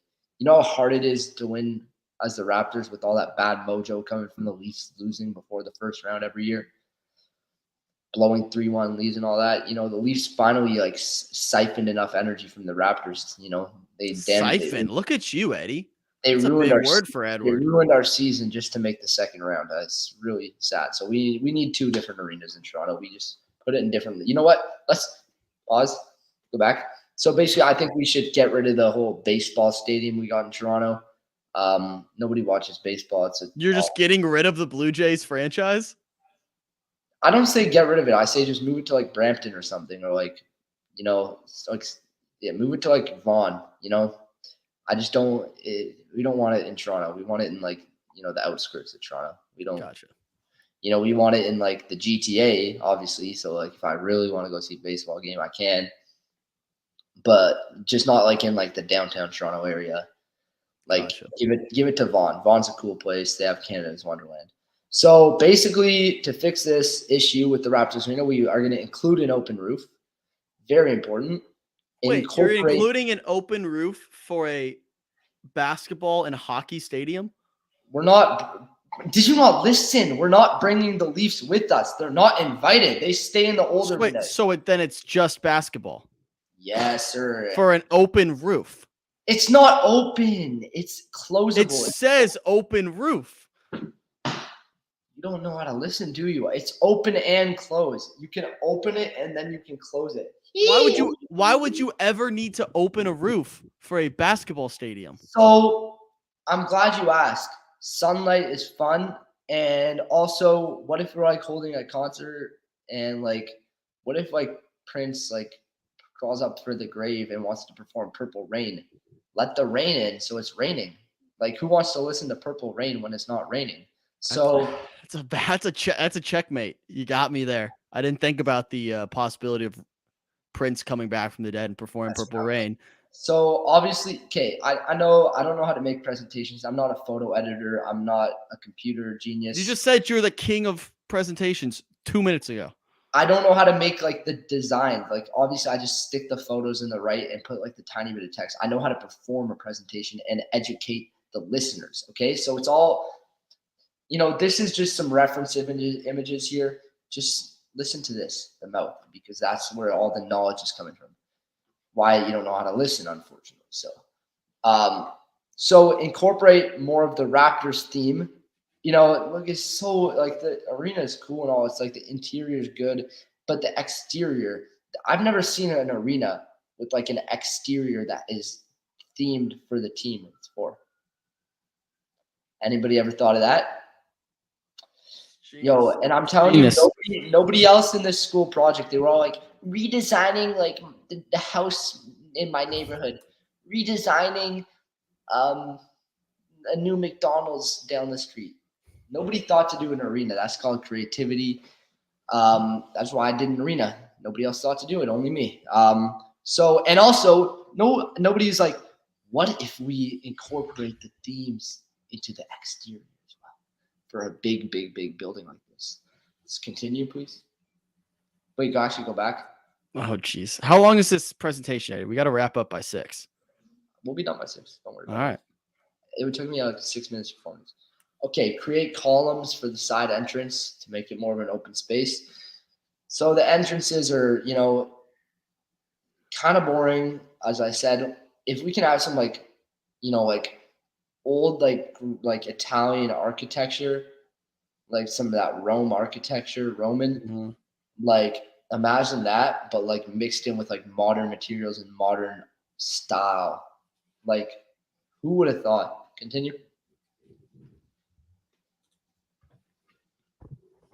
how hard it is to win as the Raptors with all that bad mojo coming from the Leafs losing before the first round every year, blowing 3-1 leads and all that. The Leafs finally like siphoned enough energy from the Raptors. They siphoned. Look at you, Eddie. They That's ruined a big word for Edward. They ruined our season just to make the second round. That's really sad. So we need 2 different arenas in Toronto. We just put it in different. You know what? Let's pause. Go back. So basically, I think we should get rid of the whole baseball stadium we got in Toronto. Nobody watches baseball. You're just getting rid of the Blue Jays franchise? I don't say get rid of it. I say just move it to like Brampton or something, or like, move it to like Vaughan. I just don't. We don't want it in Toronto. We want it in like the outskirts of Toronto. We don't. Gotcha. We want it in like the GTA, obviously. So like, if I really want to go see a baseball game, I can. But just not like in like the downtown Toronto area. Like Gotcha. give it to Vaughan. Vaughan's a cool place. They have Canada's Wonderland. So basically, to fix this issue with the Raptors arena, we are going to include an open roof. Very important. Wait, you're including an open roof for a basketball and hockey stadium? We're not. Did you not listen? We're not bringing the Leafs with us. They're not invited. They stay in the older Wait, arena. so then it's just basketball Yes, sir. for an open roof. It's not open. It's closable. It says open roof. You don't know how to listen, do you? It's open and closed. You can open it and then you can close it. Why would you ever need to open a roof for a basketball stadium? So I'm glad you asked. Sunlight is fun. And also, what if we're like holding a concert and like, what if like Prince like crawls up for the grave and wants to perform Purple Rain? Let the rain in, so it's raining. Like, who wants to listen to Purple Rain when it's not raining? So that's a checkmate. You got me there. I didn't think about the possibility of Prince coming back from the dead and performing Purple Rain. So obviously, okay, I know I don't know how to make presentations. I'm not a photo editor. I'm not a computer genius. You just said you're the king of presentations 2 minutes ago. I don't know how to make like the design. Like obviously I just stick the photos in the right and put like the tiny bit of text. I know how to perform a presentation and educate the listeners. Okay. So it's all, this is just some reference images here. Just listen to this, the mouth, because that's where all the knowledge is coming from. Why you don't know how to listen, unfortunately. So incorporate more of the Raptors theme. Look, it's so like the arena is cool and all. It's like the interior is good, but the exterior, I've never seen an arena with like an exterior that is themed for the team it's for. Anybody ever thought of that? Jeez. Yo, and I'm telling you, nobody else in this school project, they were all like redesigning like the house in my neighborhood, redesigning a new McDonald's down the street. Nobody thought to do an arena. That's called creativity. That's why I did an arena. Nobody else thought to do it, only me. And also, nobody's like, what if we incorporate the themes into the exterior as well for a big, big, big building like this? Let's continue, please. Wait, actually go back. Oh, geez. How long is this presentation, Eddie? We got to wrap up by 6. We'll be done by 6. Don't worry about it. All right. It would take me like 6 minutes performance. Okay, create columns for the side entrance to make it more of an open space. So the entrances are, kind of boring, as I said. If we can have some like old like Italian architecture, like some of that Roman, mm-hmm. Like imagine that, but like mixed in with like modern materials and modern style. Like, who would have thought? Continue.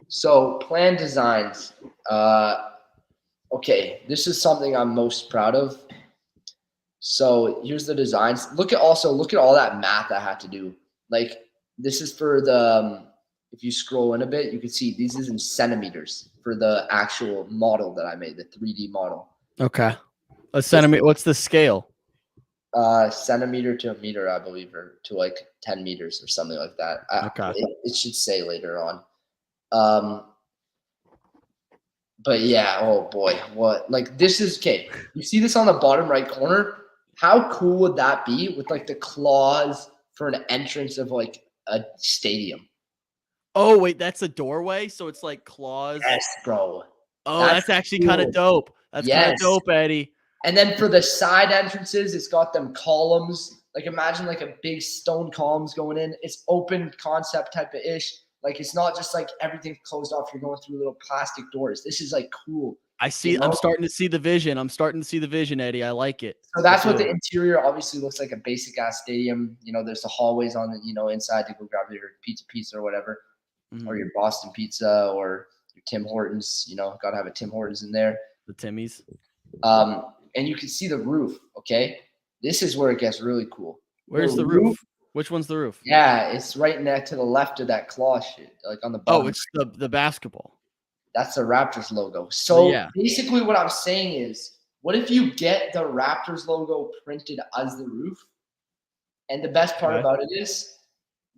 So plan designs. Okay, this is something I'm most proud of. So here's the designs. Look at all that math I had to do. Like this is for the, if you scroll in a bit, you can see this is in centimeters for the actual model that I made, the 3D model. Okay. A centimeter. What's the scale? Centimeter to a meter, I believe, or to like 10 meters or something like that. Okay. It should say later on. But yeah, oh boy, what, like this is, okay, you see this on the bottom right corner? How cool would that be with like the claws for an entrance of like a stadium? Oh wait, that's a doorway, so it's like claws. Yes, bro. Oh, that's actually cool. Kind of dope. That's kind of dope, Eddie. And then for the side entrances, it's got them columns. Like imagine like a big stone columns going in. It's open concept type of ish. Like it's not just like everything's closed off. You're going through little plastic doors. This is like cool. I see. I'm starting to see the vision. Eddie. I like it. So that's what the interior obviously looks like, a basic ass stadium. There's the hallways on the, inside to go grab your pizza or whatever, mm-hmm. or your Boston pizza or your Tim Hortons. Got to have a Tim Hortons in there. The Timmy's. And you can see the roof. Okay. This is where it gets really cool. Where's the roof? Which one's the roof? Yeah, it's right next to the left of that claw shit, like on the bottom. Oh, it's the basketball. That's the Raptors logo. So basically what I'm saying is, what if you get the Raptors logo printed as the roof? And the best part about it is,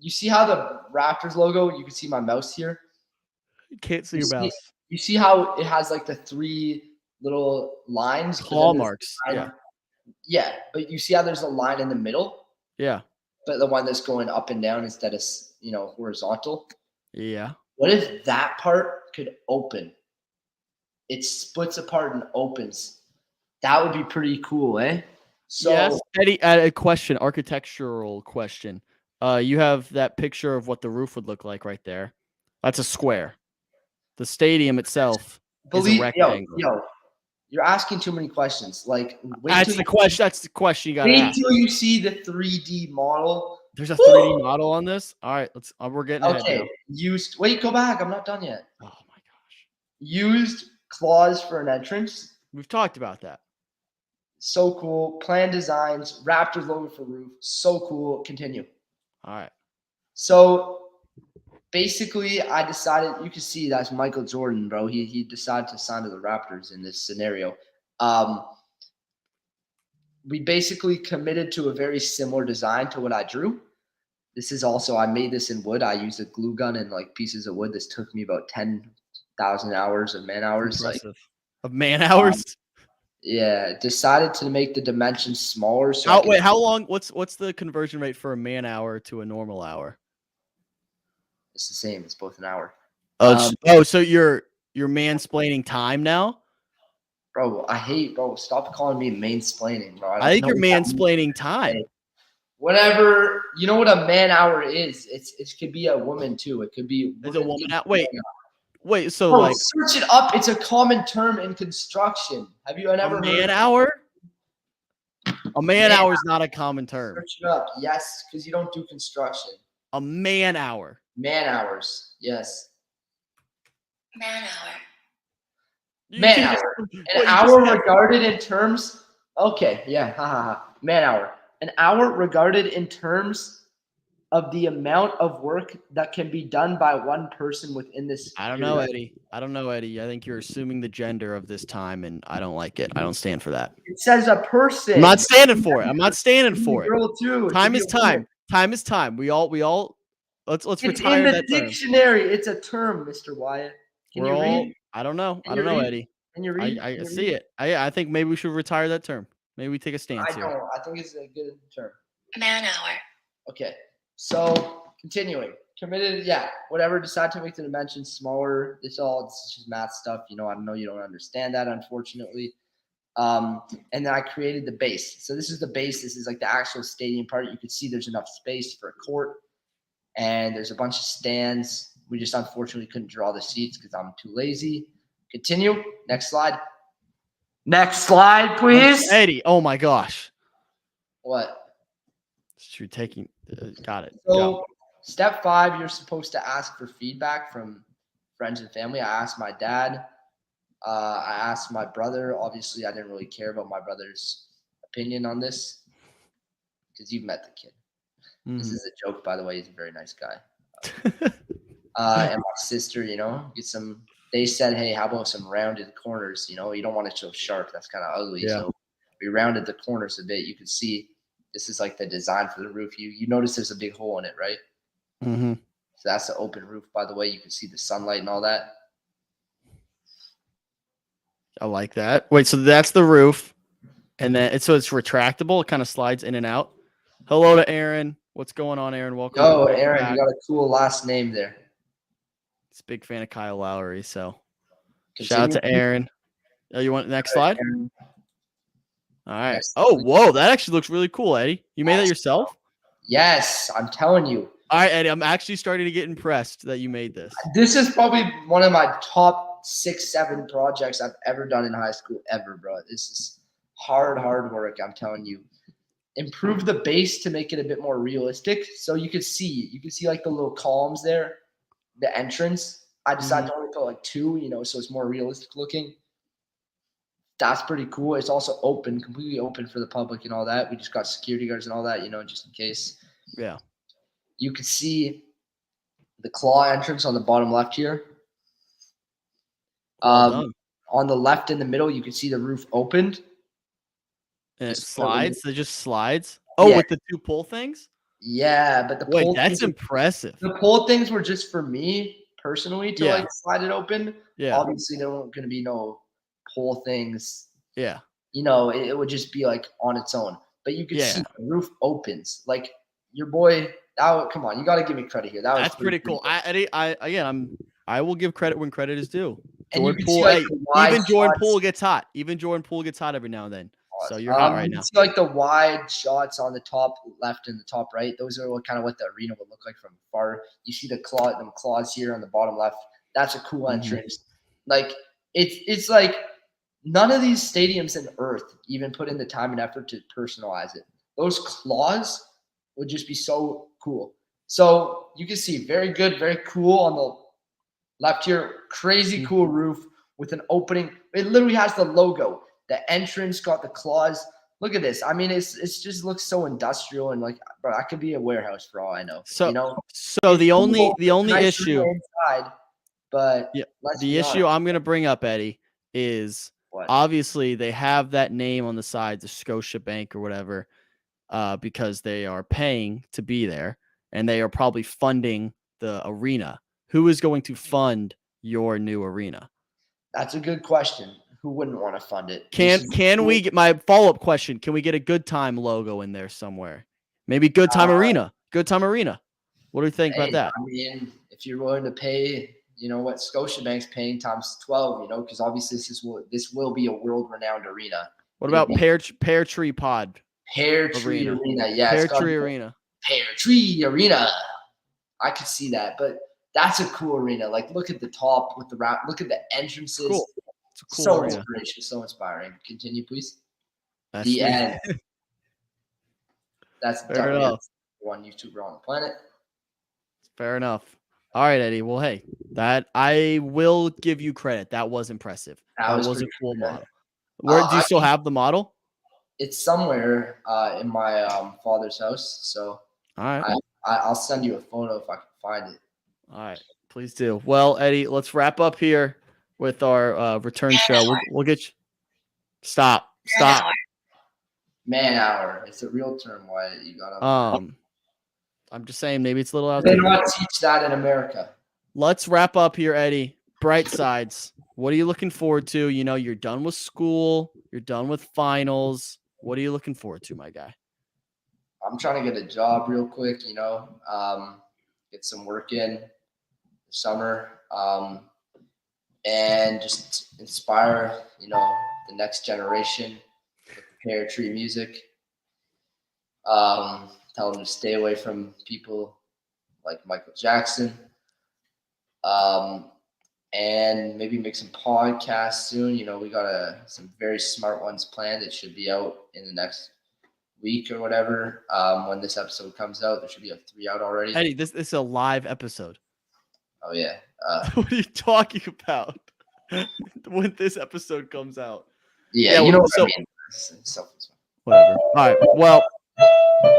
you see how the Raptors logo, you can see my mouse here. You can't see your mouse. You see how it has like the 3 little lines? Claw marks. Yeah. Yeah, but you see how there's a line in the middle? Yeah. But the one that's going up and down instead of horizontal. Yeah. What if that part could open? It splits apart and opens. That would be pretty cool, eh? So Yes. Eddie, a question, architectural question. You have that picture of what the roof would look like right there. That's a square. The stadium itself is a rectangle. You're asking too many questions. Like, That's the question. That's the question you got to wait ask. till you see the 3D model. There's a 3D model on this. All right, let's. We're getting ahead now. Okay, wait, go back. I'm not done yet. Oh my gosh. Used claws for an entrance. We've talked about that. So cool. Plan designs. Raptors logo for roof. So cool. Continue. All right. So basically, I decided. You can see that's Michael Jordan, bro. He decided to sign to the Raptors in this scenario. We basically committed to a very similar design to what I drew. This is also, I made this in wood. I used a glue gun and like pieces of wood. This took me about 10,000 hours of man hours. Impressive. Of man hours? Yeah. Decided to make the dimensions smaller. So wait, how long? What's the conversion rate for a man hour to a normal hour? It's the same. It's both an hour. So you're mansplaining time now? Bro, stop calling me mansplaining, bro. I think you're mansplaining time. Whatever, you know what a man hour is? It could be a woman too. It could be. Is a woman out? Wait. So bro, like, search it up. It's a common term in construction. Have you ever heard? Man hour? A man hour is not a common term. Search it up. Yes, because you don't do construction. A man hour. Man hours. Yes. Man hour. Man hour. An hour regarded in terms. Okay. Yeah. Man hour. An hour regarded in terms of the amount of work that can be done by one person within this. I don't know, Eddie. I think you're assuming the gender of this time, and I don't like it. I don't stand for that. It says a person. I'm not standing for it. Girl too. Time is time. Time is time. We all. Let's It's retire in the that term. dictionary. It's a term, Mr. Wyatt. Can you read? I don't know. Can you read? Eddie. Can you read? I see it. I think maybe we should retire that term. Maybe we take a stance here. I think it's a good term. Man hour. Okay. So continuing. Committed, yeah. Whatever. Decide to make the dimensions smaller. It's just math stuff. I know you don't understand that, unfortunately. And then I created the base. So this is the base. This is like the actual stadium part. You can see there's enough space for a court. And there's a bunch of stands. We just unfortunately couldn't draw the seats because I'm too lazy. Continue. Next slide. Next slide, please. Eddie, oh my gosh. What? You're taking, got it. So step 5, you're supposed to ask for feedback from friends and family. I asked my dad. I asked my brother. Obviously, I didn't really care about my brother's opinion on this because you've met the kid. Mm-hmm. This is a joke, by the way. He's a very nice guy. And my sister, get some. They said, hey, how about some rounded corners? You don't want it to show sharp. That's kind of ugly. Yeah. So we rounded the corners a bit. You can see this is like the design for the roof. You notice there's a big hole in it, right? Mm-hmm. So that's the open roof, by the way. You can see the sunlight and all that. I like that. Wait, so that's the roof. And then it's retractable. It kind of slides in and out. Hello to Aaron. What's going on, Aaron? Welcome. Oh, Aaron, you got a cool last name there. He's a big fan of Kyle Lowry, so Continue. shout out to Aaron. Oh, you want the next slide? Aaron. All right. Next. Oh, whoa, that actually looks really cool, Eddie. You made that yourself? Yes, I'm telling you. All right, Eddie, I'm actually starting to get impressed that you made this. This is probably one of my top 6-7 projects I've ever done in high school ever, bro. This is hard work, I'm telling you. Improve the base to make it a bit more realistic. So you can see like the little columns there, the entrance. I decided to only put like 2, so it's more realistic looking. That's pretty cool. It's also open, completely open for the public and all that. We just got security guards and all that, just in case. Yeah. You can see the claw entrance on the bottom left here. Well done. On the left in the middle, you can see the roof opened. And it Just slides. It just slides. Oh, Yeah. with the 2 pull things? Yeah, but the Wait, pole that's things, impressive. the pole things were just for me personally to Yeah. like slide it open. Yeah. Obviously, there weren't going to be no pole things. Yeah. It would just be like on its own. But you could see Yeah. the roof opens. Like your boy. Come on, you got to give me credit here. That's pretty cool. I will give credit when credit is due. And you Jordan can Poole, see, like, hey, the wide even Jordan shots. Poole gets hot. Even Jordan Poole gets hot every now and then. So you're hot right you now. can see like the wide shots on the top left and the top right. Those are kind of what the arena would look like from far. You see them claws here on the bottom left. That's a cool entrance. Like it's like none of these stadiums in Earth even put in the time and effort to personalize it. Those claws would just be so cool. So you can see very good, very cool on the left here. Crazy cool roof with an opening. It literally has the logo. The entrance got the claws. Look at this. I mean, it's just looks so industrial and like, bro, that could be a warehouse for all I know. So you know, so the It's only cool. the only Nice issue arena inside, but Yeah, let's the be issue honest. I'm gonna bring up, Eddie, is What? obviously they have that name on the side, the Scotia Bank or whatever, because they are paying to be there and they are probably funding the arena. Who is going to fund your new arena? That's a good question. Who wouldn't want to fund it? Can we get my follow-up question? Can we get a Good Time logo in there somewhere? Maybe Good Time Arena. Good Time Arena. What do you think about that? I mean, if you're willing to pay, you know what Scotiabank's paying times 12, you know, because obviously this will be a world-renowned arena. What about Pear Tree Pod? Pear Tree Arena, yeah, Pear Tree Arena. Pear Tree Arena. I could see that, but that's a cool arena. Like, look at the top with the round. Look at the entrances. Cool. It's a cool so arena. inspirational, so inspiring. Continue, please. That's The sweet. end. That's Fair enough. one YouTuber on the planet. Fair enough. All right, Eddie. Well, hey, that I will give you credit. That was impressive. That was a pretty cool good. model. Where do you still have the model? It's somewhere in my father's house. So All right. I'll send you a photo if I can find it. All right. Please do. Well, Eddie, let's wrap up here with our return show. We'll get you. Stop. Man hour. It's a real term. Why you got I'm just saying maybe it's a little out They there. not teach that in America. Let's wrap up here, Eddie. Bright sides. What are you looking forward to? You know, you're done with school. You're done with finals. What are you looking forward to, my guy? I'm trying to get a job real quick, you know, get some work in the summer, and just inspire, you know, the next generation with Pear Tree music. Tell them to stay away from people like Michael Jackson. And maybe make some podcasts soon. You know, we got some very smart ones planned. It should be out in the next week or whatever. When this episode comes out, there should be 3 out already. Eddie, this is a live episode. Oh yeah. What are you talking about? When this episode comes out. Yeah, you know what I mean. Whatever. All right. Well,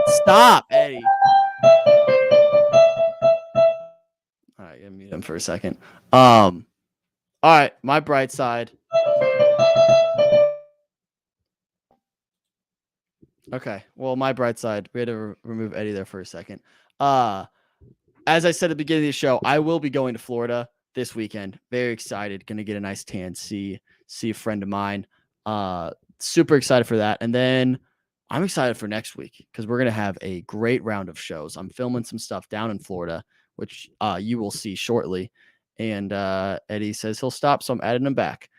stop, Eddie. All right, I'm mute him for a second. All right, my bright side. Okay, well, my bright side. We had to remove Eddie there for a second. As I said at the beginning of the show, I will be going to Florida this weekend. Very excited. Going to get a nice tan. See a friend of mine. Super excited for that. And then I'm excited for next week because we're going to have a great round of shows. I'm filming some stuff down in Florida, which you will see shortly. And Eddie says he'll stop, so I'm adding him back.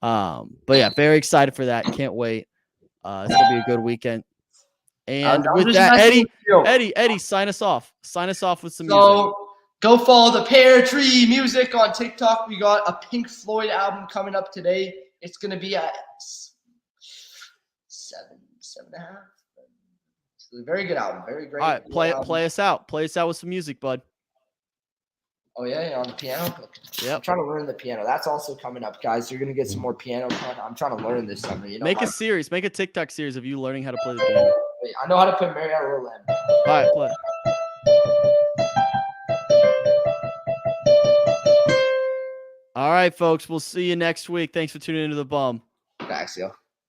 But yeah, very excited for that. Can't wait. It's going to be a good weekend. And with that, Eddie, sign us off. Sign us off with some music. So go follow the Pear Tree Music on TikTok. We got a Pink Floyd album coming up today. It's going to be at 7.5. It's a very good album. Very great. All right, play us out. Play us out with some music, bud. Oh, yeah, on the piano? Yep. I'm trying to learn the piano. That's also coming up, guys. You're going to get some more piano content. I'm trying to learn this summer. You know, make a series. Make a TikTok series of you learning how to play the piano. Wait, I know how to play Marietta Roland. All right, play. All right, folks. We'll see you next week. Thanks for tuning into The Bum. Thanks, yo.